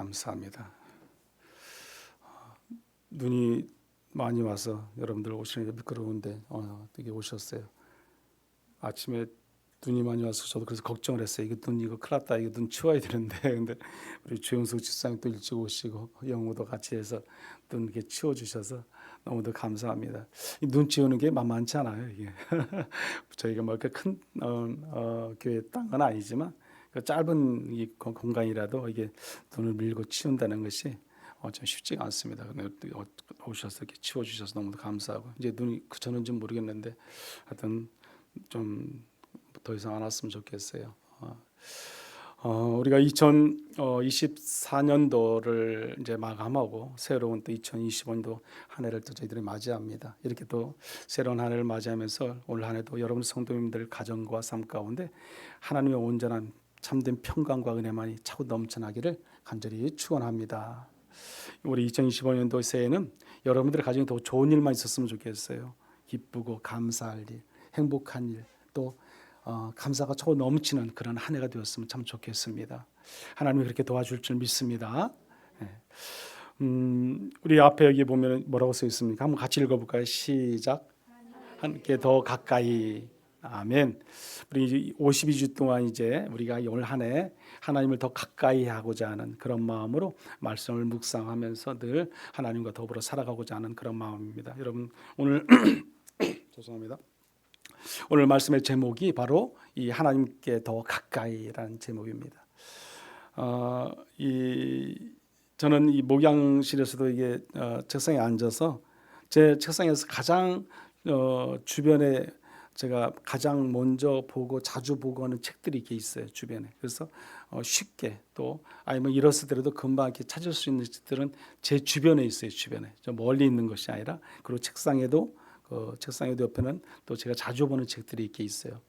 감사합니다. 눈이 많이 와서 여러분들 오시는 게 미끄러운데 어떻게 오셨어요? 아침에 눈이 많이 와서 저도 그래서 걱정을 했어요. 이거 큰일 났다. 이거 눈 치워야 되는데 근데 우리 주영숙 집사님 또 일찍 오시고 영우도 같이 해서 눈 이렇게 치워주셔서 너무도 감사합니다. 이 눈 치우는 게 만만치 않아요. 이게 저희가 뭐 이렇게 큰 교회 땅은 아니지만 그 짧은 이 공간이라도 이게 눈을 밀고 치운다는 것이 좀 쉽지가 않습니다. 근데 오셔서 이렇게 치워주셔서 너무 감사하고 이제 눈이 저는지 모르겠는데 하여튼 좀 더 이상 안 왔으면 좋겠어요. 우리가 2024년도를 이제 마감하고 새로운 또 2025년도 한 해를 또 저희들이 맞이합니다. 이렇게 또 새로운 한 해를 맞이하면서 올 한 해도 여러분 성도님들 가정과 삶 가운데 하나님의 온전한 참된 평강과 은혜만이 차고 넘쳐나기를 간절히 축원합니다. 우리 2025년도 새해는 여러분들의 가정에 더 좋은 일만 있었으면 좋겠어요. 기쁘고 감사할 일, 행복한 일, 또 감사가 차고 넘치는 그런 한 해가 되었으면 참 좋겠습니다. 하나님이 그렇게 도와줄 줄 믿습니다. 우리 앞에 여기 보면 뭐라고 써 있습니까? 한번 같이 읽어볼까요? 시작. 함께 더 가까이. 아멘. 우리 52주 동안 이제 우리가 올 한 해 하나님을 더 가까이 하고자 하는 그런 마음으로 말씀을 묵상하면서 늘 하나님과 더불어 살아가고자 하는 그런 마음입니다. 여러분 오늘 죄송합니다. 오늘 말씀의 제목이 바로 이 하나님께 더 가까이라는 제목입니다. 저는 이 목양실에서도 이게 책상에 앉아서 제 책상에서 가장 주변에 제가 가장 먼저 보고 자주 보고 하는 책들이 이렇게 있어요 주변에. 그래서 쉽게 또 아니면 잃었을 때라도 금방 이렇게 찾을 수 있는 책들은 제 주변에 있어요. 주변에 좀 멀리 있는 것이 아니라 그리고 책상에도 옆에는 또 제가 자주 보는 책들이 이렇게 있어요.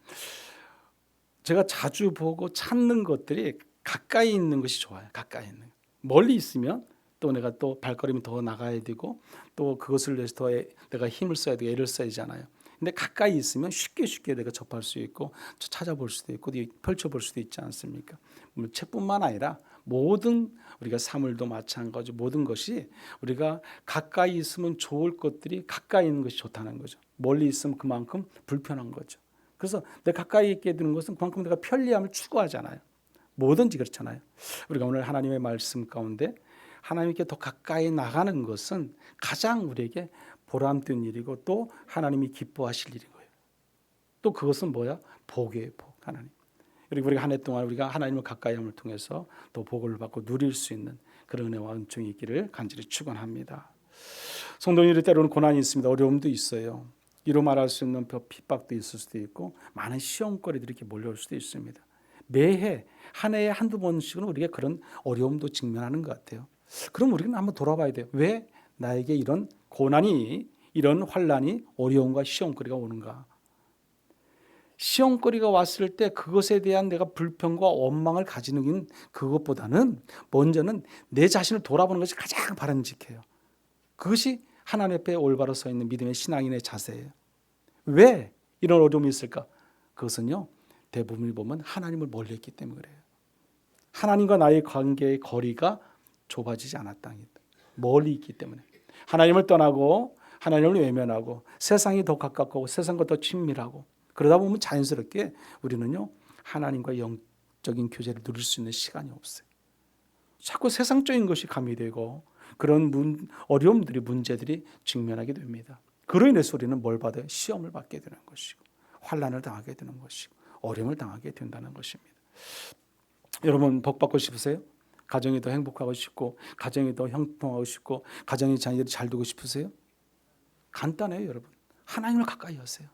제가 자주 보고 찾는 것들이 가까이 있는 것이 좋아요. 가까이 있는. 멀리 있으면 또 내가 또 발걸음이 더 나가야 되고 또 그것을 위해서 더 내가 힘을 써야 되고 애를 써야 되잖아요. 근데 가까이 있으면 쉽게 내가 접할 수 있고 찾아볼 수도 있고 펼쳐볼 수도 있지 않습니까? 책뿐만 아니라 모든 우리가 사물도 마찬가지 모든 것이 우리가 가까이 있으면 좋을 것들이 가까이 있는 것이 좋다는 거죠. 멀리 있으면 그만큼 불편한 거죠. 그래서 내가 가까이 있게 되는 것은 그만큼 내가 편리함을 추구하잖아요. 뭐든지 그렇잖아요. 우리가 오늘 하나님의 말씀 가운데 하나님께 더 가까이 나가는 것은 가장 우리에게 보람된 일이고 또 하나님이 기뻐하실 일인 거예요. 또 그것은 뭐야? 복이에요. 복. 하나님. 그리고 우리가 한 해 동안 우리가 하나님을 가까이함을 통해서 또 복을 받고 누릴 수 있는 그런 은혜와 은총이 있기를 간절히 축원합니다. 성도님들이 때로는 고난이 있습니다. 어려움도 있어요. 이로 말할 수 있는 핍박도 있을 수도 있고 많은 시험거리들이 이렇게 몰려올 수도 있습니다. 매해 한 해에 한두 번씩은 우리가 그런 어려움도 직면하는 것 같아요. 그럼 우리는 한번 돌아봐야 돼요. 왜 나에게 이런 고난이 이런 환난이 어려움과 시험거리가 오는가? 시험거리가 왔을 때 그것에 대한 내가 불평과 원망을 가지는 그것보다는 먼저는 내 자신을 돌아보는 것이 가장 바람직해요. 그것이 하나님 앞에 올바로 서 있는 믿음의 신앙인의 자세예요. 왜 이런 어려움이 있을까? 그것은요 대부분이 보면 하나님을 멀리 했기 때문에 그래요. 하나님과 나의 관계의 거리가 좁아지지 않았다. 멀리 있기 때문에 하나님을 떠나고 하나님을 외면하고 세상이 더 가깝고 세상과 더 친밀하고 그러다 보면 자연스럽게 우리는요 하나님과 영적인 교제를 누릴 수 있는 시간이 없어요. 자꾸 세상적인 것이 가미되고 그런 어려움들이 문제들이 직면하게 됩니다. 그로 인해서 우리는 뭘 받아요? 시험을 받게 되는 것이고 환난을 당하게 되는 것이고 어려움을 당하게 된다는 것입니다. 여러분 복 받고 싶으세요? 가정이 더 행복하고 싶고 가정이 더 형통하고 싶고 가정의 자녀들이 잘 되고 싶으세요? 간단해요. 여러분 하나님을 가까이 하세요.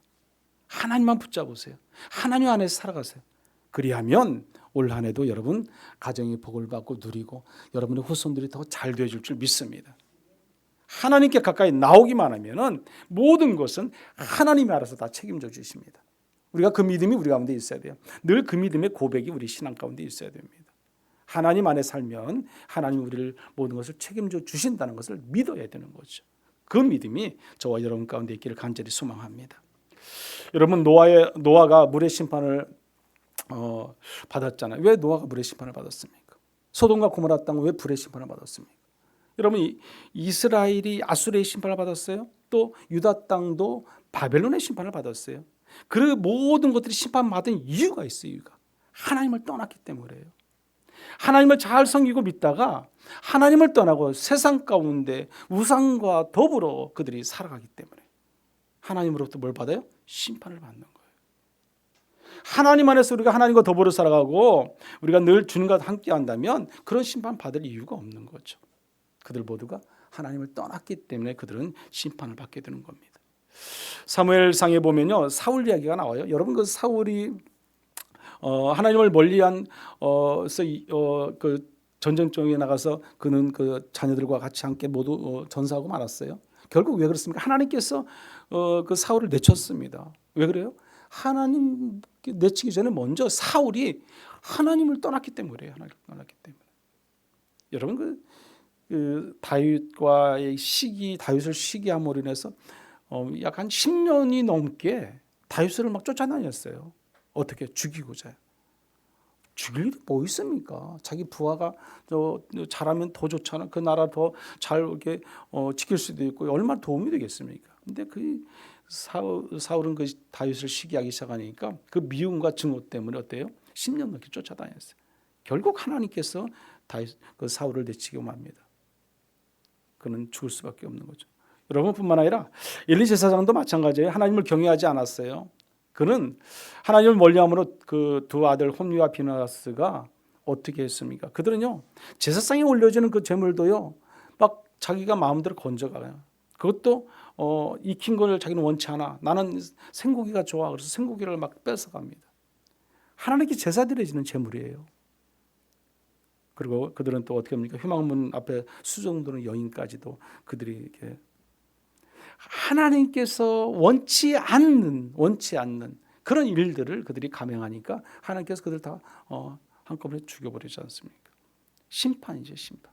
하나님만 붙잡으세요. 하나님 안에서 살아가세요. 그리하면 올 한 해도 여러분 가정이 복을 받고 누리고 여러분의 후손들이 더 잘 되어줄 줄 믿습니다. 하나님께 가까이 나오기만 하면은 모든 것은 하나님이 알아서 다 책임져 주십니다. 우리가 그 믿음이 우리 가운데 있어야 돼요. 늘 그 믿음의 고백이 우리 신앙 가운데 있어야 됩니다. 하나님 안에 살면 하나님 우리를 모든 것을 책임져 주신다는 것을 믿어야 되는 거죠. 그 믿음이 저와 여러분 가운데 있기를 간절히 소망합니다. 여러분 노아가 물의 심판을 받았잖아요. 왜 노아가 물의 심판을 받았습니까? 소돔과 고모라 땅은 왜 불의 심판을 받았습니까? 여러분, 이스라엘이 아수르의 심판을 받았어요. 또 유다 땅도 바벨론의 심판을 받았어요. 그 모든 것들이 심판받은 이유가 있어요. 이유가 하나님을 떠났기 때문에 그래요. 하나님을 잘 섬기고 믿다가 하나님을 떠나고 세상 가운데 우상과 더불어 그들이 살아가기 때문에 하나님으로부터 뭘 받아요? 심판을 받는 거예요. 하나님 안에서 우리가 하나님과 더불어 살아가고 우리가 늘 주님과 함께 한다면 그런 심판 받을 이유가 없는 거죠. 그들 모두가 하나님을 떠났기 때문에 그들은 심판을 받게 되는 겁니다. 사무엘상에 보면요, 사울 이야기가 나와요. 여러분, 그 사울이 하나님을 멀리한 그 전쟁통에 나가서 그는 그 자녀들과 같이 함께 모두 전사하고 말았어요. 결국 왜 그렇습니까? 하나님께서 그 사울을 내쳤습니다. 왜 그래요? 하나님 내치기 전에 먼저 사울이 하나님을 떠났기 때문에 그래요. 하나님을 떠났기 때문에. 여러분, 그 다윗과의 다윗을 시기함으로 인해서 약 한 10년이 넘게 다윗을 막 쫓아다녔어요. 어떻게? 죽이고자. 죽일 일이 뭐 있습니까? 자기 부하가 잘하면 더 좋잖아. 그 나라 더 잘 이렇게 지킬 수도 있고 얼마나 도움이 되겠습니까? 근데 그 사울은 그 다윗을 시기하기 시작하니까 그 미움과 증오 때문에 어때요? 10년 넘게 쫓아다녔어요. 결국 하나님께서 그 사울을 내치고 맙니다. 그는 죽을 수밖에 없는 거죠. 여러분뿐만 아니라 엘리 제사장도 마찬가지예요. 하나님을 경외하지 않았어요. 그는 하나님을 멀리함으로 그 두 아들 홈리와 비나스가 어떻게 했습니까? 그들은요, 제사상에 올려지는 그 제물도요, 막 자기가 마음대로 건져가요. 그것도 익힌 걸 자기는 원치 않아. 나는 생고기가 좋아. 그래서 생고기를 막 뺏어갑니다. 하나님께 제사 드려지는 제물이에요. 그리고 그들은 또 어떻게 합니까? 휴망문 앞에 수정도는 여인까지도 그들이 이렇게 하나님께서 원치 않는 그런 일들을 그들이 감행하니까 하나님께서 그들 다 한꺼번에 죽여버리지 않습니까? 심판이죠, 심판.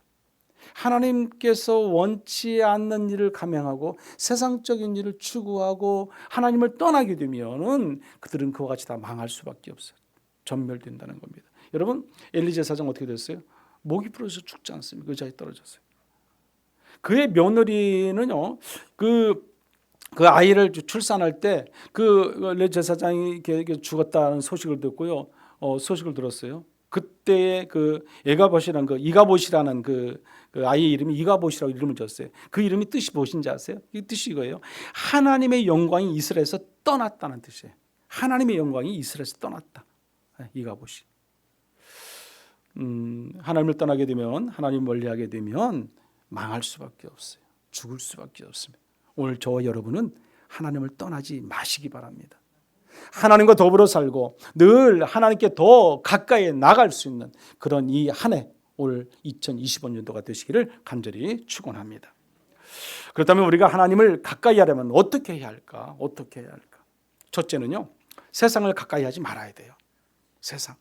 하나님께서 원치 않는 일을 감행하고 세상적인 일을 추구하고 하나님을 떠나게 되면은 그들은 그와 같이 다 망할 수밖에 없어요. 전멸된다는 겁니다. 여러분, 엘리 제사장 어떻게 됐어요? 목이 부러져서 죽지 않습니까? 의자에 떨어졌어요. 그의 며느리는요, 그 아이를 출산할 때 그 엘리 제사장이 죽었다는 소식을 듣고요, 소식을 들었어요. 그때의 그 이가봇이라는 그 아이의 이름이 이가봇이라고 이름을 지었어요. 그 이름이 뜻이 무엇인지 아세요? 이 뜻이 이거예요. 하나님의 영광이 이스라엘에서 떠났다는 뜻이에요. 하나님의 영광이 이스라엘에서 떠났다. 이가봇이. 하나님을 떠나게 되면, 하나님 멀리하게 되면 망할 수밖에 없어요. 죽을 수밖에 없습니다. 오늘 저와 여러분은 하나님을 떠나지 마시기 바랍니다. 하나님과 더불어 살고 늘 하나님께 더 가까이 나갈 수 있는 그런 이 한 해, 올 2025년도가 되시기를 간절히 축원합니다. 그렇다면 우리가 하나님을 가까이 하려면 어떻게 해야 할까? 어떻게 해야 할까? 첫째는요, 세상을 가까이 하지 말아야 돼요. 세상.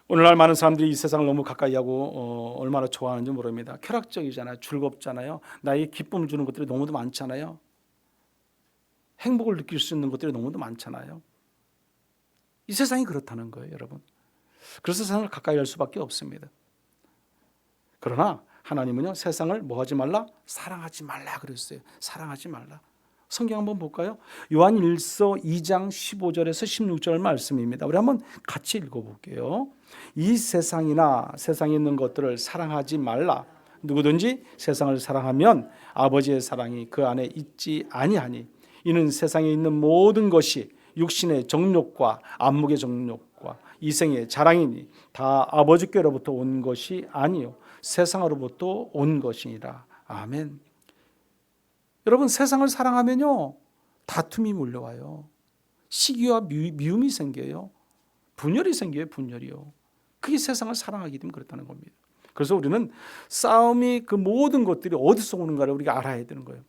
오늘날 많은 사람들이 이 세상을 너무 가까이 하고 얼마나 좋아하는지 모릅니다. 쾌락적이잖아요. 즐겁잖아요. 나에게 기쁨을 주는 것들이 너무도 많잖아요. 행복을 느낄 수 있는 것들이 너무도 많잖아요. 이 세상이 그렇다는 거예요, 여러분. 그래서 세상을 가까이 할 수밖에 없습니다. 그러나 하나님은요, 세상을 뭐 하지 말라? 사랑하지 말라 그랬어요. 사랑하지 말라. 성경 한번 볼까요? 요한 1서 2장 15절에서 16절 말씀입니다. 우리 한번 같이 읽어볼게요. 이 세상이나 세상에 있는 것들을 사랑하지 말라. 누구든지 세상을 사랑하면 아버지의 사랑이 그 안에 있지 아니하니 이는 세상에 있는 모든 것이 육신의 정욕과 안목의 정욕과 이생의 자랑이니 다 아버지께로부터 온 것이 아니요 세상으로부터 온 것이니라. 아멘. 여러분, 세상을 사랑하면요, 다툼이 몰려와요. 시기와 미움이 생겨요. 분열이 생겨요. 분열이요. 그게 세상을 사랑하기 때문에 그렇다는 겁니다. 그래서 우리는 싸움이 그 모든 것들이 어디서 오는가를 우리가 알아야 되는 거예요.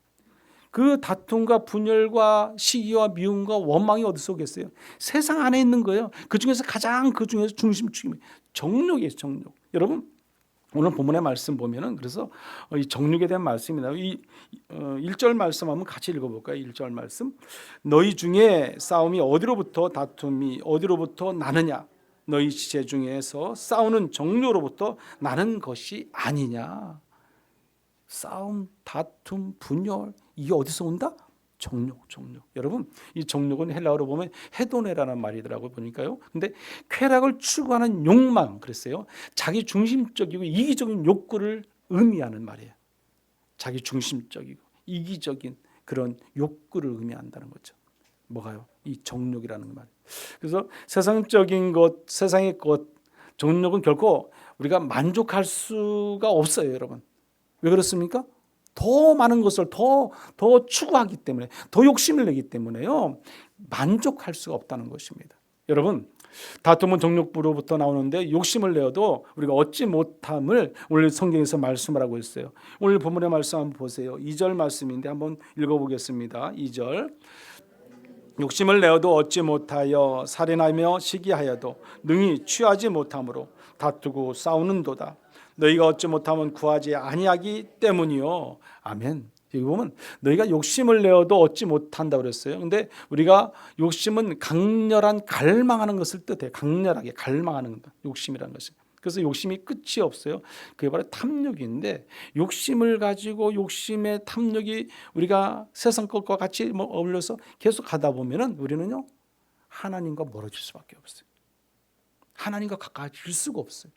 그 다툼과 분열과 시기와 미움과 원망이 어디서 오겠어요? 세상 안에 있는 거예요. 그 중에서 중심축이 정욕이에요. 정욕. 여러분, 오늘 본문의 말씀 보면은 그래서 이 정욕에 대한 말씀이나 이 1절 말씀 한번 같이 읽어볼까요? 1절 말씀. 너희 중에 싸움이 어디로부터 다툼이 어디로부터 나느냐? 너희 지체 중에서 싸우는 정욕으로부터 나는 것이 아니냐. 싸움, 다툼, 분열, 이게 어디서 온다? 정욕. 여러분, 이 정욕은 헬라어로 보면 헤도네라는 말이더라고요. 보니까요. 근데 쾌락을 추구하는 욕망, 그랬어요. 자기 중심적이고 이기적인 욕구를 의미하는 말이에요. 자기 중심적이고 이기적인 그런 욕구를 의미한다는 거죠. 뭐가요? 이 정욕이라는 말. 그래서 세상적인 것, 세상의 것, 정욕은 결코 우리가 만족할 수가 없어요, 여러분. 왜 그렇습니까? 더 많은 것을 더 추구하기 때문에, 더 욕심을 내기 때문에요, 만족할 수가 없다는 것입니다. 여러분, 다툼은 정욕부로부터 나오는데 욕심을 내어도 우리가 얻지 못함을 오늘 성경에서 말씀을 하고 있어요. 오늘 본문의 말씀 한번 보세요. 2절 말씀인데 한번 읽어보겠습니다. 2절. 욕심을 내어도 얻지 못하여 살인하며 시기하여도 능히 취하지 못함으로 다투고 싸우는도다. 너희가 얻지 못하면 구하지 아니하기 때문이요. 아멘. 여기 보면 너희가 욕심을 내어도 얻지 못한다고 그랬어요. 근데 우리가 욕심은 강렬한 갈망하는 것을 뜻해요. 강렬하게 갈망하는 것, 욕심이라는 것이. 그래서 욕심이 끝이 없어요. 그게 바로 탐욕인데, 욕심을 가지고 욕심의 탐욕이 우리가 세상 것과 같이 어울려서 계속 가다 보면은 우리는요, 하나님과 멀어질 수밖에 없어요. 하나님과 가까워질 수가 없어요.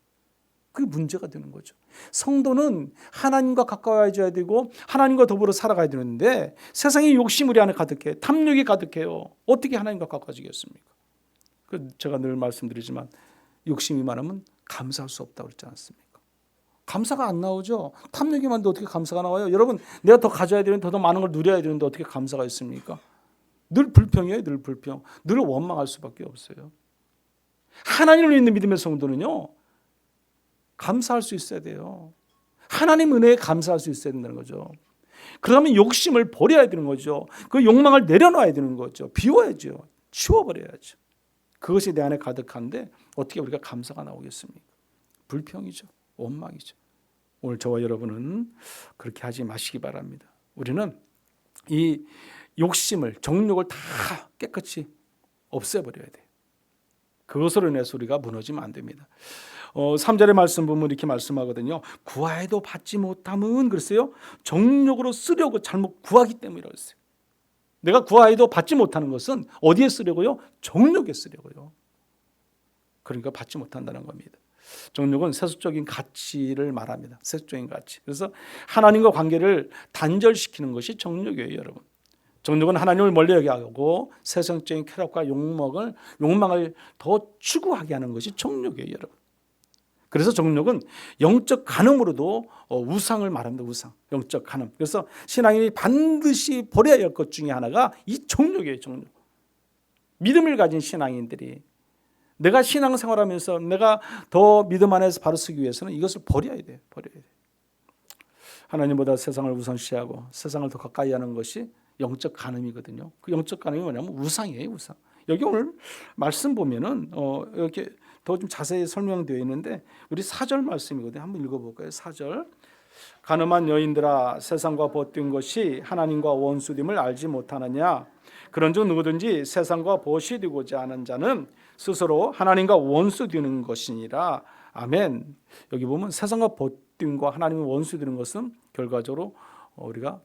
그게 문제가 되는 거죠. 성도는 하나님과 가까워져야 되고 하나님과 더불어 살아가야 되는데 세상에 욕심 우리 안에 가득해, 탐욕이 가득해요. 어떻게 하나님과 가까워지겠습니까? 제가 늘 말씀드리지만 욕심이 많으면 감사할 수 없다고 그랬지 않습니까? 감사가 안 나오죠. 탐욕이 많은데 어떻게 감사가 나와요? 여러분, 내가 더 가져야 되는데 더 많은 걸 누려야 되는데 어떻게 감사가 있습니까? 늘 불평이에요. 늘 불평. 늘 원망할 수밖에 없어요. 하나님을 믿는 믿음의 성도는요, 감사할 수 있어야 돼요. 하나님 은혜에 감사할 수 있어야 된다는 거죠. 그러면 욕심을 버려야 되는 거죠. 그 욕망을 내려놔야 되는 거죠. 비워야죠. 치워버려야죠. 그것이 내 안에 가득한데 어떻게 우리가 감사가 나오겠습니까? 불평이죠. 원망이죠. 오늘 저와 여러분은 그렇게 하지 마시기 바랍니다. 우리는 이 욕심을, 정욕을 다 깨끗이 없애버려야 돼요. 그것으로 인해서 우리가 무너지면 안 됩니다. 3절의 말씀 보면 이렇게 말씀하거든요. 구하여도 받지 못함은, 그랬어요, 정욕으로 쓰려고 잘못 구하기 때문이라고 했어요. 내가 구하여도 받지 못하는 것은 어디에 쓰려고요? 정욕에 쓰려고요. 그러니까 받지 못한다는 겁니다. 정욕은 세속적인 가치를 말합니다. 세속적인 가치. 그래서 하나님과 관계를 단절시키는 것이 정욕이에요, 여러분. 정욕은 하나님을 멀리하게 하고 세상적인 쾌락과 욕망을 더 추구하게 하는 것이 정욕이에요, 여러분. 그래서 정욕은 영적 간음으로도 우상을 말합니다. 우상, 영적 간음. 그래서 신앙인이 반드시 버려야 할 것 중에 하나가 이 정욕이에요. 정욕. 믿음을 가진 신앙인들이 내가 신앙생활하면서 내가 더 믿음 안에서 바로 서기 위해서는 이것을 버려야 돼요. 버려야 돼요. 하나님보다 세상을 우선시하고 세상을 더 가까이 하는 것이 영적 간음이거든요. 그 영적 간음이 뭐냐면 우상이에요. 우상. 여기 오늘 말씀 보면은 이렇게 더 좀 자세히 설명되어 있는데 우리 4절 말씀이거든요. 한번 읽어볼까요? 4절. 가늠한 여인들아, 세상과 벗된 것이 하나님과 원수됨을 알지 못하느냐? 그런즉 누구든지 세상과 벗이 되고자 하는 자는 스스로 하나님과 원수되는 것이니라. 아멘. 여기 보면 세상과 벗됨과 하나님과 원수되는 것은 결과적으로 우리가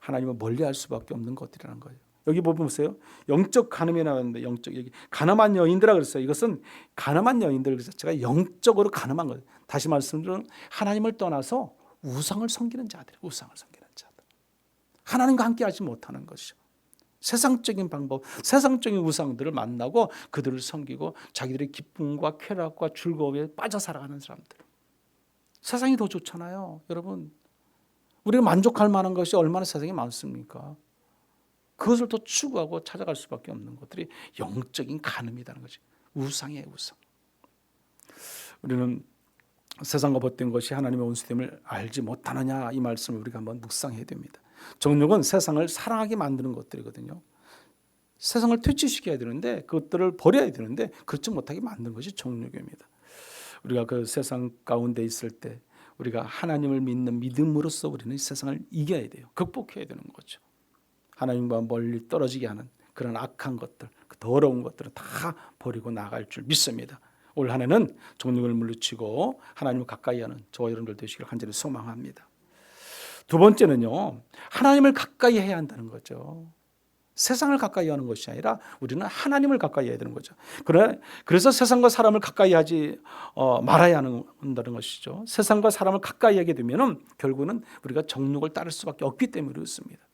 하나님을 멀리할 수밖에 없는 것들이라는 거예요. 여기 보세요. 영적 간음이 나왔는데, 영적, 여기 가늠한 여인들아 그랬어요. 이것은 가늠한 여인들 자체가 영적으로 가늠한 거예요. 다시 말씀드리면 하나님을 떠나서 우상을 섬기는 자들, 우상을 섬기는 자들. 하나님과 함께하지 못하는 것이죠. 세상적인 방법, 세상적인 우상들을 만나고 그들을 섬기고 자기들의 기쁨과 쾌락과 즐거움에 빠져 살아가는 사람들. 세상이 더 좋잖아요, 여러분. 우리가 만족할 만한 것이 얼마나 세상에 많습니까? 그것을 더 추구하고 찾아갈 수밖에 없는 것들이 영적인 간음이라는 거지. 우상이에요, 우상. 우리는 세상과 벗된 것이 하나님의 원수됨을 알지 못하느냐, 이 말씀을 우리가 한번 묵상해야 됩니다. 정욕은 세상을 사랑하게 만드는 것들이거든요. 세상을 퇴치시켜야 되는데, 그것들을 버려야 되는데 그렇지 못하게 만드는 것이 정욕입니다. 우리가 그 세상 가운데 있을 때 우리가 하나님을 믿는 믿음으로써 우리는 세상을 이겨야 돼요. 극복해야 되는 거죠. 하나님과 멀리 떨어지게 하는 그런 악한 것들, 그 더러운 것들은 다 버리고 나갈 줄 믿습니다. 올 한 해는 종력을 물리치고 하나님을 가까이 하는 저와 여러분들 되시기를 간절히 소망합니다. 두 번째는요, 하나님을 가까이 해야 한다는 거죠. 세상을 가까이 하는 것이 아니라 우리는 하나님을 가까이 해야 되는 거죠. 그래서 세상과 사람을 가까이 하지 말아야 한다는 것이죠. 세상과 사람을 가까이 하게 되면 결국은 우리가 정욕을 따를 수밖에 없기 때문에 그렇습니다.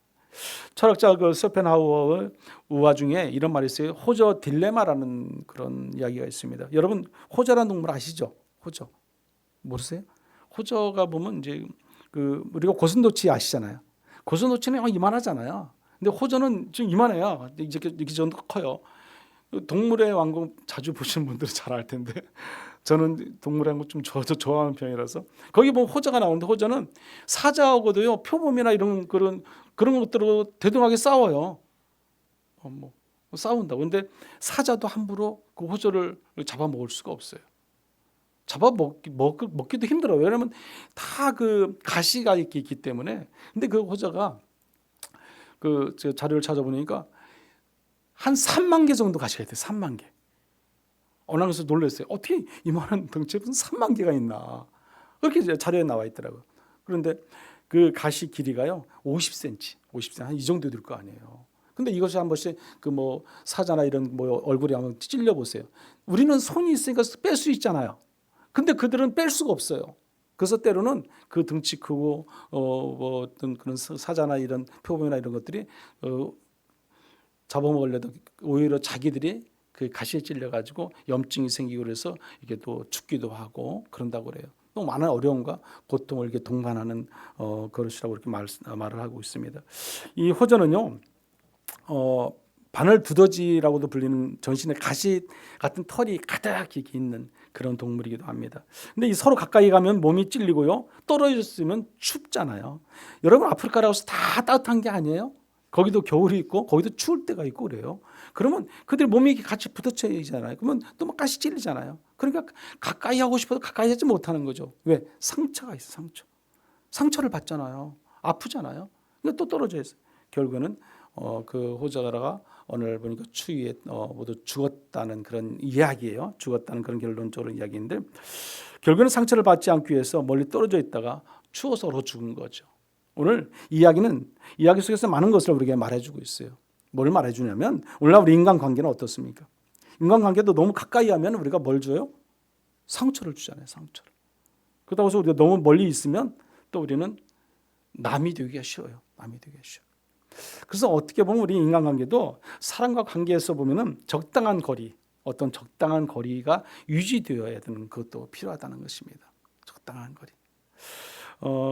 철학자 쇼펜하우어의 우화 중에 이런 말이 있어요. 호저 딜레마라는 그런 이야기가 있습니다. 여러분 호저라는 동물 아시죠? 호저 모르세요? 호저가 보면 이제 우리가 고슴도치 아시잖아요. 고슴도치는 이만하잖아요. 근데 호저는 좀 이만해요. 이렇게 정도 커요. 동물의 왕국 자주 보시는 분들은 잘 알 텐데 저는 동물의 왕국 좀 좋아하는 편이라서 거기 보면 호저가 나오는데 호저는 사자하고도요 표범이나 이런 그런 것들로 대등하게 싸워요. 뭐 싸운다고. 근데 사자도 함부로 그 호저를 잡아먹을 수가 없어요. 먹기도 힘들어요. 왜냐하면 다 그 가시가 있기 때문에. 근데 그 호저가 제가 자료를 찾아보니까 한 3만 개 정도 가시가 있대요. 3만 개. 그래서 놀랐어요. 어떻게 이만한 덩치에 무슨 3만 개가 있나. 그렇게 자료에 나와 있더라고요. 그런데 그 가시 길이가요 50cm, 50cm 한 이 정도 될 거 아니에요. 근데 이것이 한 번씩 사자나 이런 얼굴에 한번 찔려 보세요. 우리는 손이 있으니까 뺄 수 있잖아요. 근데 그들은 뺄 수가 없어요. 그래서 때로는 그 등치 크고 어떤 그런 사자나 이런 표범이나 이런 것들이 잡아먹으려도 오히려 자기들이 그 가시에 찔려가지고 염증이 생기고 그래서 이게 또 죽기도 하고 그런다고 그래요. 또 많은 어려움과 고통을 이렇게 동반하는 그것이라고 이렇게 말을 하고 있습니다. 이 호저는요, 바늘 두더지라고도 불리는 전신에 가시 같은 털이 가득 있는 그런 동물이기도 합니다. 근데 이 서로 가까이 가면 몸이 찔리고요, 떨어졌으면 춥잖아요. 여러분 아프리카라고 해서 다 따뜻한 게 아니에요. 거기도 겨울이 있고 거기도 추울 때가 있고 그래요. 그러면 그들 몸이 같이 부딪혀지잖아요. 그러면 또 막 가시 찔리잖아요. 그러니까 가까이 하고 싶어도 가까이 하지 못하는 거죠. 왜? 상처가 있어. 상처를 받잖아요. 아프잖아요. 그러니까 또 떨어져 있어요. 결국에는 그 호자가라가 오늘 보니까 추위에 모두 죽었다는 그런 이야기예요. 죽었다는 그런 결론적으로 이야기인데 결국에는 상처를 받지 않기 위해서 멀리 떨어져 있다가 추워서 얼어 죽은 거죠. 오늘 이야기 속에서 많은 것을 우리에게 말해주고 있어요. 뭘 말해주냐면 오늘날 우리 인간관계는 어떻습니까? 인간관계도 너무 가까이 하면 우리가 뭘 줘요? 상처를 주잖아요. 상처를. 그렇다고 해서 우리가 너무 멀리 있으면 또 우리는 남이 되기가 쉬워요. 그래서 어떻게 보면 우리 인간관계도 사람과 관계에서 보면은 적당한 거리, 어떤 적당한 거리가 유지되어야 되는 것도 필요하다는 것입니다. 적당한 거리.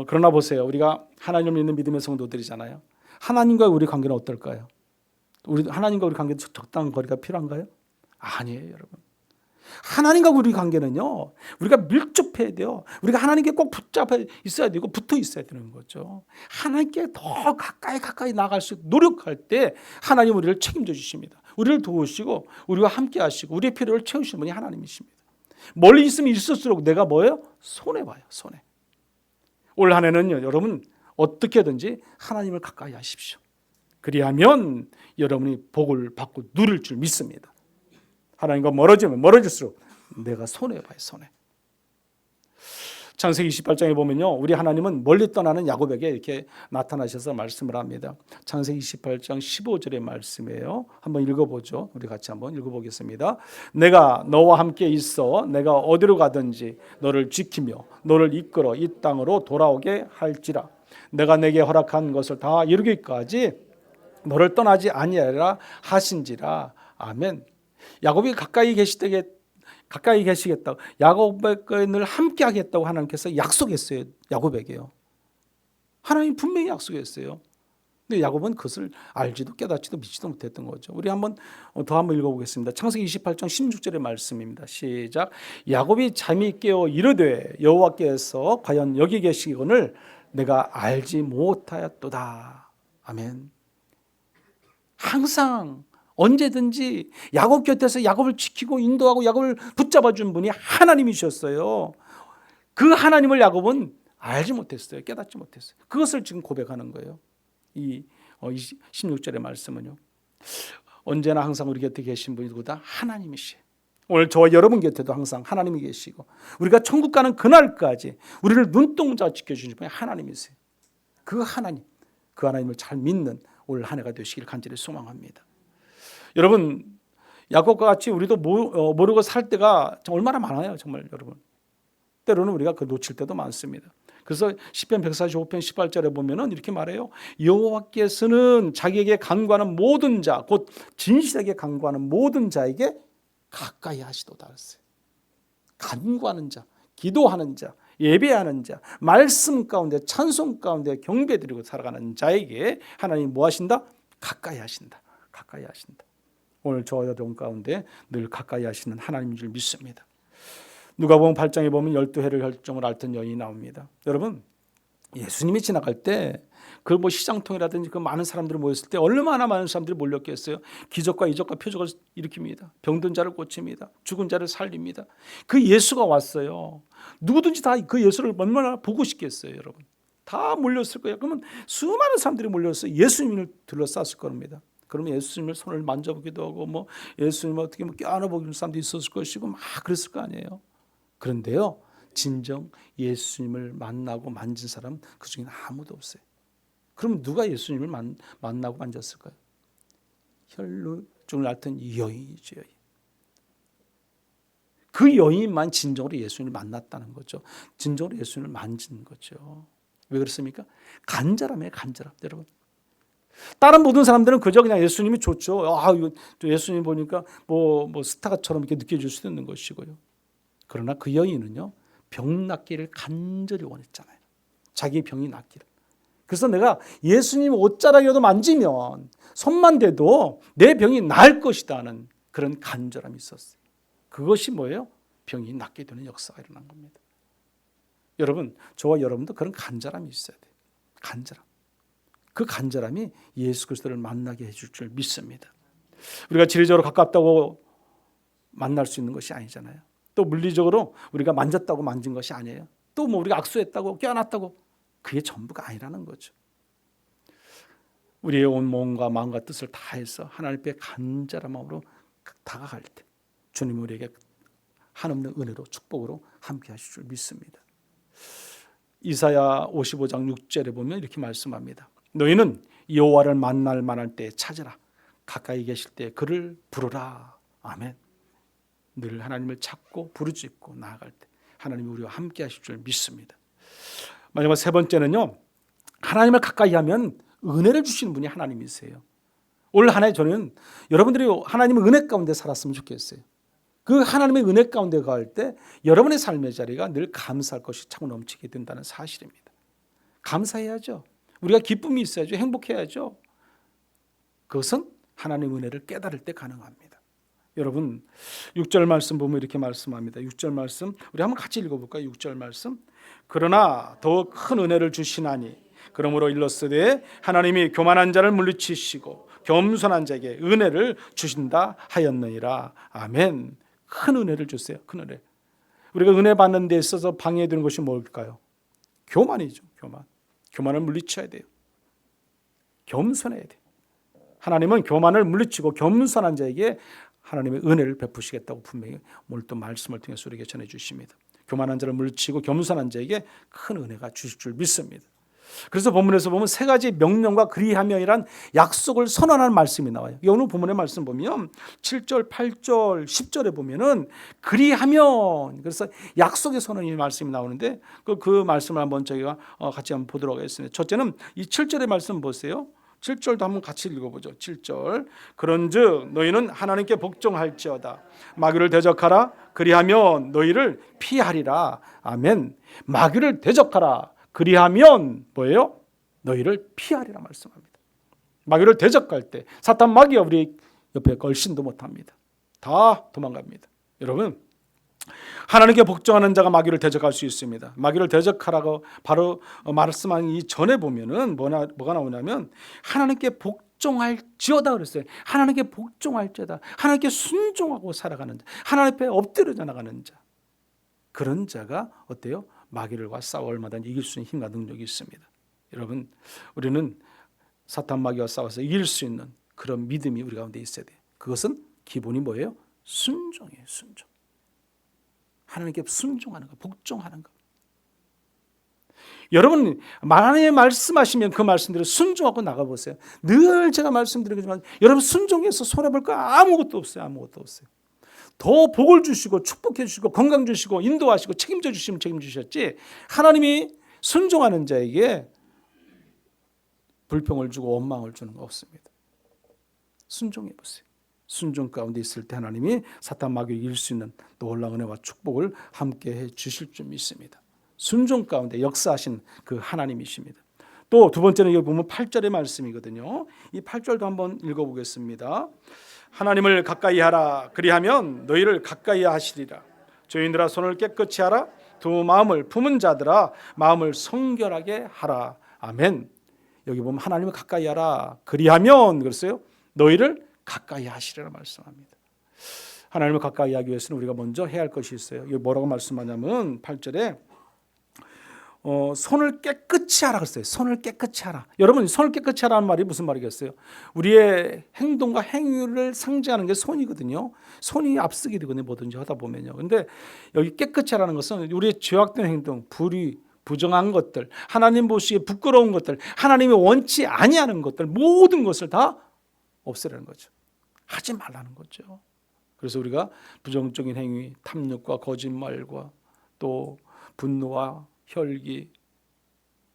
그러나 보세요. 우리가 하나님을 믿는 믿음의 성도들이잖아요. 하나님과 우리 관계는 어떨까요? 하나님과 우리 관계도 적당한 거리가 필요한가요? 아니에요, 여러분. 하나님과 우리 관계는요, 우리가 밀접해야 돼요. 우리가 하나님께 꼭 붙잡아 있어야 되고 붙어 있어야 되는 거죠. 하나님께 더 가까이 나갈 수 노력할 때 하나님 우리를 책임져 주십니다. 우리를 도우시고 우리와 함께 하시고 우리의 필요를 채우시는 분이 하나님이십니다. 멀리 있으면 있을수록 내가 뭐예요? 손해봐요. 손해. 올 한 해는요, 여러분 어떻게든지 하나님을 가까이 하십시오. 그리하면 여러분이 복을 받고 누릴 줄 믿습니다. 하나님과 멀어지면 멀어질수록 내가 손해봐요. 손해. 창세기 28장에 보면요, 우리 하나님은 멀리 떠나는 야곱에게 이렇게 나타나셔서 말씀을 합니다. 창세기 28장 15절의 말씀이에요. 한번 읽어보죠. 우리 같이 한번 읽어보겠습니다. 내가 너와 함께 있어 내가 어디로 가든지 너를 지키며 너를 이끌어 이 땅으로 돌아오게 할지라. 내가 내게 허락한 것을 다 이루기까지 너를 떠나지 아니하리라 하신지라. 아멘. 야곱이 가까이 계시겠다고, 야곱과 늘 함께 하겠다고 하나님께서 약속했어요. 야곱에게요. 하나님 분명히 약속했어요. 근데 야곱은 그것을 알지도 깨닫지도 믿지도 못했던 거죠. 우리 한번 읽어보겠습니다. 창세기 28장 16절의 말씀입니다. 시작. 야곱이 잠이 깨어 이르되 여호와께서 과연 여기 계시거늘 내가 알지 못하였도다. 아멘. 항상 언제든지 야곱 곁에서 야곱을 지키고 인도하고 야곱을 붙잡아 준 분이 하나님이셨어요. 그 하나님을 야곱은 알지 못했어요. 깨닫지 못했어요. 그것을 지금 고백하는 거예요. 이 16절의 말씀은요. 언제나 항상 우리 곁에 계신 분이 누구다? 하나님이시에요. 오늘 저와 여러분 곁에도 항상 하나님이 계시고 우리가 천국 가는 그날까지 우리를 눈동자 지켜주신 분이 하나님이세요. 그 하나님을 잘 믿는 올 한 해가 되시길 간절히 소망합니다. 여러분, 야곱과 같이 우리도 모르고 살 때가 얼마나 많아요, 정말 여러분. 때로는 우리가 그 놓칠 때도 많습니다. 그래서 시편 145편 18절에 보면은 이렇게 말해요. 여호와께서는 자기에게 간구하는 모든 자, 곧 진실하게 간구하는 모든 자에게 가까이 하시도다 그랬어요. 간구하는 자, 기도하는 자, 예배하는 자, 말씀 가운데 찬송 가운데 경배드리고 살아가는 자에게 하나님이 뭐 하신다? 가까이 하신다. 가까이 하신다. 오늘 저와 여러분 가운데 늘 가까이 하시는 하나님인 줄 믿습니다. 누가복음 8장에 보면 12해를 혈정을 앓던 여인이 나옵니다. 여러분, 예수님이 지나갈 때 그 뭐 시장통이라든지 그 많은 사람들이 모였을 때 얼마나 많은 사람들이 몰렸겠어요. 기적과 이적과 표적을 일으킵니다. 병든 자를 고칩니다. 죽은 자를 살립니다. 그 예수가 왔어요. 누구든지 다 그 예수를 얼마나 보고 싶겠어요, 여러분. 다 몰렸을 거예요. 그러면 수많은 사람들이 몰려서 예수님을 둘러쌌을 겁니다. 그러면 예수님을 손을 만져보기도 하고 뭐 예수님을 어떻게 뭐 껴안아보기도 사람도 있었을 것이고 막 그랬을 거 아니에요. 그런데요, 진정 예수님을 만나고 만진 사람 그 중에는 아무도 없어요. 그럼 누가 예수님을 만나고 만졌을까요? 혈루증을 앓던 이 여인이죠. 여인. 그 여인만 진정으로 예수님을 만났다는 거죠. 진정으로 예수님을 만진 거죠. 왜 그렇습니까? 간절함이에요, 간절함. 여러분, 다른 모든 사람들은 그저 그냥 예수님이 좋죠. 예수님 보니까 뭐 스타처럼 이렇게 느껴질 수도 있는 것이고요. 그러나 그 여인은요, 병 낫기를 간절히 원했잖아요. 자기 병이 낫기를. 그래서 내가 예수님 옷자락이라도 만지면 손만 대도 내 병이 나을 것이다는 그런 간절함이 있었어요. 그것이 뭐예요? 병이 낫게 되는 역사가 일어난 겁니다. 여러분, 저와 여러분도 그런 간절함이 있어야 돼요. 간절함. 그 간절함이 예수 그리스도를 만나게 해줄 줄 믿습니다. 우리가 지리적으로 가깝다고 만날 수 있는 것이 아니잖아요. 또 물리적으로 우리가 만졌다고 만진 것이 아니에요. 또 뭐 우리가 악수했다고 껴안았다고 그게 전부가 아니라는 거죠. 우리의 온 몸과 마음과 뜻을 다해서 하나님 앞에 간절한 마음으로 다가갈 때 주님 우리에게 한없는 은혜로 축복으로 함께 하실 줄 믿습니다. 이사야 55장 6절에 보면 이렇게 말씀합니다. 너희는 여호와를 만날 만할 때에 찾으라. 가까이 계실 때 그를 부르라. 아멘. 늘 하나님을 찾고 부르짖고 나아갈 때 하나님이 우리와 함께 하실 줄 믿습니다. 마지막 세 번째는요, 하나님을 가까이 하면 은혜를 주시는 분이 하나님이세요. 올 한 해 저는 여러분들이 하나님의 은혜 가운데 살았으면 좋겠어요. 그 하나님의 은혜 가운데 갈 때 여러분의 삶의 자리가 늘 감사할 것이 차고 넘치게 된다는 사실입니다. 감사해야죠. 우리가 기쁨이 있어야죠. 행복해야죠. 그것은 하나님의 은혜를 깨달을 때 가능합니다. 여러분, 6절 말씀 보면 이렇게 말씀합니다. 6절 말씀 우리 한번 같이 읽어볼까요? 6절 말씀. 그러나 더 큰 은혜를 주시나니 그러므로 일렀으되 하나님이 교만한 자를 물리치시고 겸손한 자에게 은혜를 주신다 하였느니라. 아멘. 큰 은혜를 주세요. 큰 은혜. 우리가 은혜 받는 데 있어서 방해되는 것이 뭘까요? 교만이죠. 교만을 물리쳐야 돼요. 겸손해야 돼요. 하나님은 교만을 물리치고 겸손한 자에게 하나님의 은혜를 베푸시겠다고 분명히 오늘 또 말씀을 통해서 우리에게 전해 주십니다. 교만한 자를 물리치고 겸손한 자에게 큰 은혜가 주실 줄 믿습니다. 그래서 본문에서 보면 세 가지 명령과 그리하며이란 약속을 선언하는 말씀이 나와요. 오늘 본문의 말씀 보면 7절, 8절, 10절에 보면은 그리하면, 그래서 약속의 선언이 말씀이 나오는데 그 말씀을 한번 저희가 같이 한번 보도록 하겠습니다. 첫째는 이 7절의 말씀 보세요. 7절도 한번 같이 읽어보죠. 7절. 그런즉 너희는 하나님께 복종할지어다. 마귀를 대적하라. 그리하면 너희를 피하리라. 아멘. 마귀를 대적하라. 그리하면 뭐예요? 너희를 피하리라 말씀합니다. 마귀를 대적할 때 사탄 마귀가 우리 옆에 걸신도 못합니다. 다 도망갑니다. 여러분, 하나님께 복종하는 자가 마귀를 대적할 수 있습니다. 마귀를 대적하라고 바로 말씀한 이 전에 보면은 뭐가 나오냐면 하나님께 복종할지어다 그랬어요. 하나님께 복종할지어다. 하나님께 순종하고 살아가는 자, 하나님 앞에 엎드려져 나가는 자, 그런 자가 어때요? 마귀들과 싸워 얼마든지 이길 수 있는 힘과 능력이 있습니다. 여러분, 우리는 사탄 마귀와 싸워서 이길 수 있는 그런 믿음이 우리 가운데 있어야 돼요. 그것은 기본이 뭐예요? 순종이에요. 순종. 하나님께 순종하는 거, 복종하는 거. 여러분 하나님의 말씀하시면 그 말씀대로 순종하고 나가보세요. 늘 제가 말씀드리지만 여러분 순종해서 손해볼 거 아무것도 없어요. 아무것도 없어요. 더 복을 주시고 축복해 주시고 건강 주시고 인도하시고 책임져 주시면 책임지셨지, 하나님이 순종하는 자에게 불평을 주고 원망을 주는 거 없습니다. 순종해 보세요. 순종 가운데 있을 때 하나님이 사탄 마귀를 이길 수 있는 놀라운 은혜와 축복을 함께 해 주실 줄 믿습니다. 순종 가운데 역사하신 그 하나님이십니다. 또 두 번째는 여기 보면 8절의 말씀이거든요. 이 8절도 한번 읽어보겠습니다. 하나님을 가까이 하라. 그리하면 너희를 가까이 하시리라. 죄인들아 손을 깨끗이 하라. 두 마음을 품은 자들아 마음을 성결하게 하라. 아멘. 여기 보면 하나님을 가까이 하라. 그리하면 그랬어요. 너희를 가까이 하시리라 말씀합니다. 하나님을 가까이 하기 위해서는 우리가 먼저 해야 할 것이 있어요. 여기 뭐라고 말씀하냐면 8절에 손을 깨끗이 하라 그랬어요. 손을 깨끗이 하라. 여러분 손을 깨끗이 하라는 말이 무슨 말이겠어요? 우리의 행동과 행위를 상징하는 게 손이거든요. 손이 앞서게 되거든요. 뭐든지 하다 보면요. 근데 여기 깨끗이 하라는 것은 우리의 죄악된 행동, 불의, 부정한 것들, 하나님 보시기에 부끄러운 것들, 하나님이 원치 아니하는 것들, 모든 것을 다 없애라는 거죠. 하지 말라는 거죠. 그래서 우리가 부정적인 행위, 탐욕과 거짓말과 또 분노와 혈기,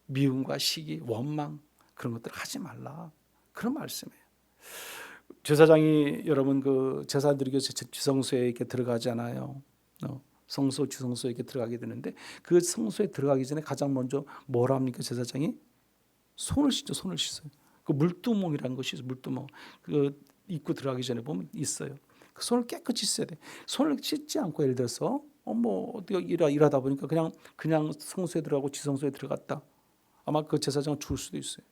미움과 시기, 원망 그런 것들 하지 말라. 그런 말씀이에요. 제사장이 여러분 그 제사 드리기 위해서 지성소에 이렇게 들어가잖아요. 성소 지성소에 이렇게 들어가게 되는데 그 성소에 들어가기 전에 가장 먼저 뭘 합니까? 제사장이 손을 씻죠. 손을 씻어요. 그 물두멍이라는 것이 있어요. 물두멍. 그 입구 들어가기 전에 보면 있어요. 그 손을 깨끗이 씻어야 돼. 손을 씻지 않고 예를 들어서 어디 일하다 보니까 그냥 성소에 들어가고 지성소에 들어갔다. 아마 그 제사장은 죽을 수도 있어요.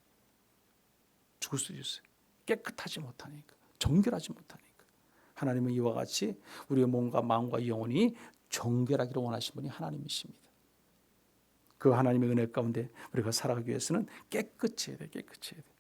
죽을 수도 있어요. 깨끗하지 못하니까, 정결하지 못하니까. 하나님은 이와 같이 우리의 몸과 마음과 영혼이 정결하기를 원하시는 분이 하나님이십니다. 그 하나님의 은혜 가운데 우리가 살아가기 위해서는 깨끗이 해야 돼. 깨끗이 해야 돼.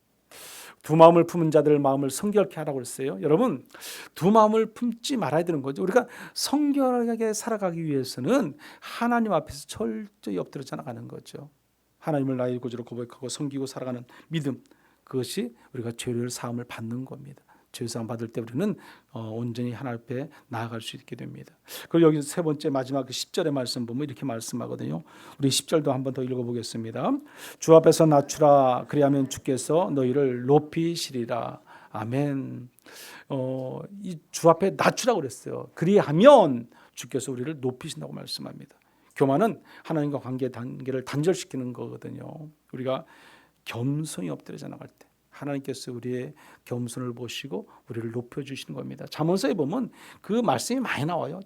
두 마음을 품은 자들 마음을 성결케 하라고 했어요. 여러분 두 마음을 품지 말아야 되는 거죠. 우리가 성결하게 살아가기 위해서는 하나님 앞에서 철저히 엎드려져 나가는 거죠. 하나님을 나의 구주로 고백하고 섬기고 살아가는 믿음, 그것이 우리가 죄를 사함을 받는 겁니다. 죄사함 받을 때 우리는 온전히 하나님 앞에 나아갈 수 있게 됩니다. 그리고 여기 세 번째 마지막 10절의 말씀 보면 이렇게 말씀하거든요. 우리 10절도 한번 더 읽어보겠습니다. 주 앞에서 낮추라. 그리하면 주께서 너희를 높이시리라. 아멘. 이 주 앞에 낮추라고 그랬어요. 그리하면 주께서 우리를 높이신다고 말씀합니다. 교만은 하나님과 관계 단계를 단절시키는 거거든요. 우리가 겸손히 엎드려져 나갈 때 하나님께서 우리의 겸손을 보시고 우리를 높여주시는 겁니다. 잠언서에 보면 그 말씀이 많이 나와요.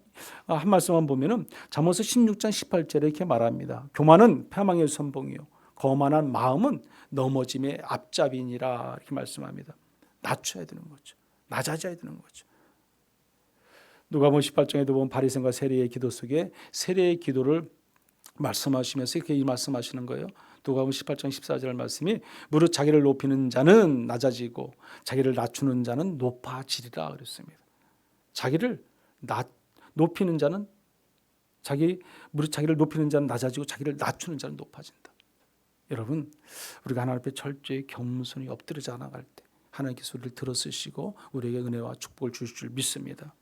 한 말씀만 보면은 잠언서 16장 18절에 이렇게 말합니다. 교만은 패망의 선봉이요 거만한 마음은 넘어짐의 앞잡이니라 이렇게 말씀합니다. 낮춰야 되는 거죠. 낮아져야 되는 거죠. 누가복음 18장에도 보면 바리새인과 세리의 기도 속에 세리의 기도를 말씀하시면서 이렇게 말씀하시는 거예요. 누가복음 18장 14절 말씀이 무릇 자기를 높이는 자는 낮아지고 자기를 낮추는 자는 높아지리라 그랬습니다. 자기를 높이는 자는 무릇 자기를 높이는 자는 낮아지고 자기를 낮추는 자는 높아진다. 여러분 우리가 하나님 앞에 철저히 겸손히 엎드려져 나갈 때 하나님께서 우리를 들어쓰시고 우리에게 은혜와 축복을 주실 줄 믿습니다.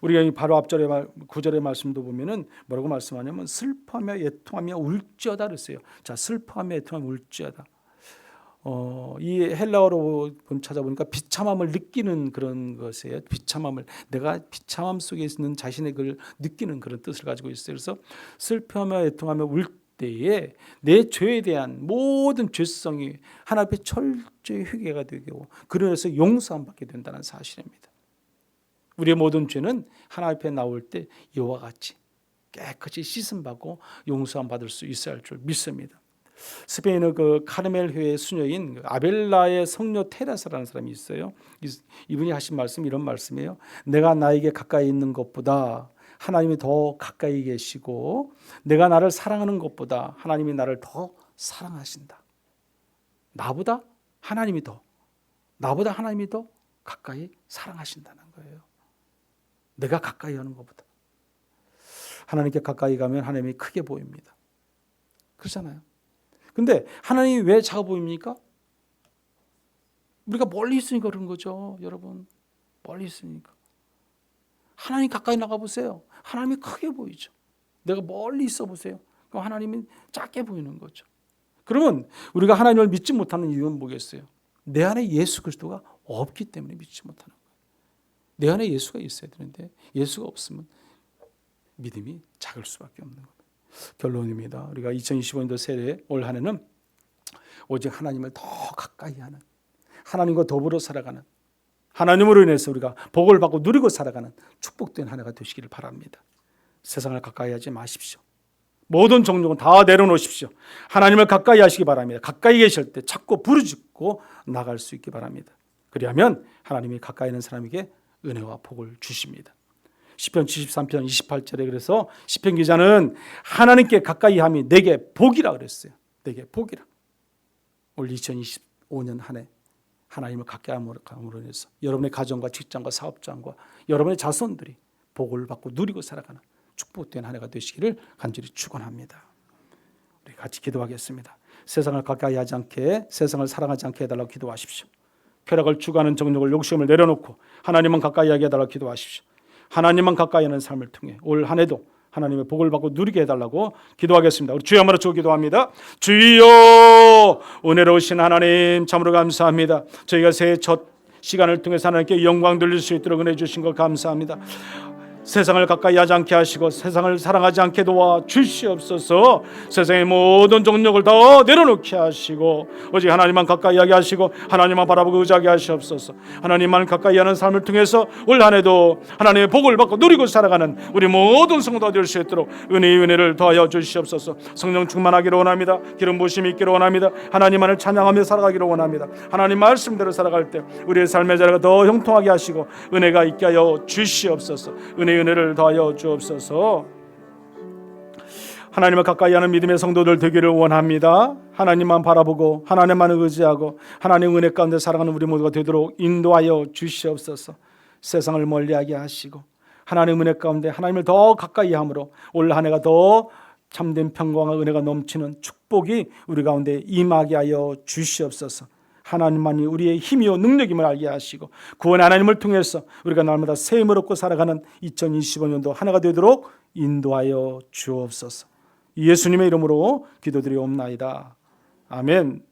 우리가 바로 앞절의 9절의 말씀도 보면은 뭐라고 말씀하냐면 슬퍼하며 애통하며 울지어다 그랬어요. 자, 슬퍼하며 애통하며 울지어다. 이 헬라어로 찾아보니까 비참함을 느끼는 그런 것이에요. 비참함을 내가 비참함 속에 있는 자신의 그 느끼는 그런 뜻을 가지고 있어요. 그래서 슬퍼하며 애통하며 울 때에 내 죄에 대한 모든 죄성이 하나님 앞에 철저히 회개가 되고 그래서 용서함 받게 된다는 사실입니다. 우리의 모든 죄는 하나님 앞에 나올 때 이와 같이 깨끗이 씻음 받고 용서함 받을 수 있어야 할 줄 믿습니다. 스페인의 그 카르멜교회의 수녀인 아벨라의 성녀 테레사라는 사람이 있어요. 이분이 하신 말씀 이런 말씀이에요. 내가 나에게 가까이 있는 것보다 하나님이 더 가까이 계시고 내가 나를 사랑하는 것보다 하나님이 나를 더 사랑하신다. 나보다 하나님이 더 가까이 사랑하신다는 거예요. 내가 가까이 하는 것보다. 하나님께 가까이 가면 하나님이 크게 보입니다. 그렇잖아요. 근데 하나님이 왜 작아 보입니까? 우리가 멀리 있으니까 그런 거죠, 여러분. 멀리 있으니까. 하나님 가까이 나가 보세요. 하나님이 크게 보이죠. 내가 멀리 있어 보세요. 그럼 하나님이 작게 보이는 거죠. 그러면 우리가 하나님을 믿지 못하는 이유는 뭐겠어요? 내 안에 예수 그리스도가 없기 때문에 믿지 못하는 거예요. 내 안에 예수가 있어야 되는데 예수가 없으면 믿음이 작을 수밖에 없는 겁니다. 결론입니다. 우리가 2025년도 새해 올 한 해는 오직 하나님을 더 가까이 하는, 하나님과 더불어 살아가는, 하나님으로 인해서 우리가 복을 받고 누리고 살아가는 축복된 한 해가 되시기를 바랍니다. 세상을 가까이 하지 마십시오. 모든 정욕은 다 내려놓으십시오. 하나님을 가까이 하시기 바랍니다. 가까이 계실 때 자꾸 부르짖고 나갈 수 있기 바랍니다. 그리하면 하나님이 가까이 있는 사람에게 은혜와 복을 주십니다. 시편 73편 28절에 그래서 시편 기자는 하나님께 가까이 함이 내게 복이라 그랬어요. 내게 복이라. 올 2025년 한 해 하나님을 가까이 함으로 인해서 여러분의 가정과 직장과 사업장과 여러분의 자손들이 복을 받고 누리고 살아가는 축복된 한 해가 되시기를 간절히 축원합니다. 우리 같이 기도하겠습니다. 세상을 가까이 하지 않게, 세상을 사랑하지 않게 해달라고 기도하십시오. 쾌락을 추구하는 정욕을, 욕심을 내려놓고 하나님만 가까이 하게 해달라고 기도하십시오. 하나님만 가까이 하는 삶을 통해 올 한 해도 하나님의 복을 받고 누리게 해달라고 기도하겠습니다. 우리 주여 한번 주 기도합니다. 주여, 은혜로우신 하나님 참으로 감사합니다. 저희가 새해 첫 시간을 통해서 하나님께 영광 돌릴 수 있도록 은혜 주신 것 감사합니다. 세상을 가까이 하지 않게 하시고 세상을 사랑하지 않게 도와 주시옵소서. 세상의 모든 정욕을 다 내려놓게 하시고 오직 하나님만 가까이 하게 하시고 하나님만 바라보고 의지하게 하시옵소서. 하나님만 가까이 하는 삶을 통해서 올 한 해도 하나님의 복을 받고 누리고 살아가는 우리 모든 성도가 될 수 있도록 은혜를 더하여 주시옵소서. 성령 충만하기를 원합니다. 기름 부으심이 있기를 원합니다. 하나님만을 찬양하며 살아가기를 원합니다. 하나님 말씀대로 살아갈 때 우리의 삶의 자리가 더 형통하게 하시고 은혜가 있게 하여 주시옵소서. 은혜를 더하여 주옵소서. 하나님을 가까이 하는 믿음의 성도들 되기를 원합니다. 하나님만 바라보고 하나님만 의지하고 하나님의 은혜 가운데 살아가는 우리 모두가 되도록 인도하여 주시옵소서. 세상을 멀리하게 하시고 하나님의 은혜 가운데 하나님을 더 가까이 함으로 올 한 해가 더 참된 평강과 은혜가 넘치는 축복이 우리 가운데 임하게 하여 주시옵소서. 하나님만이 우리의 힘이요 능력임을 알게 하시고 구원의 하나님을 통해서 우리가 날마다 새 힘을 얻고 살아가는 2025년도 하나가 되도록 인도하여 주옵소서. 예수님의 이름으로 기도드리옵나이다. 아멘.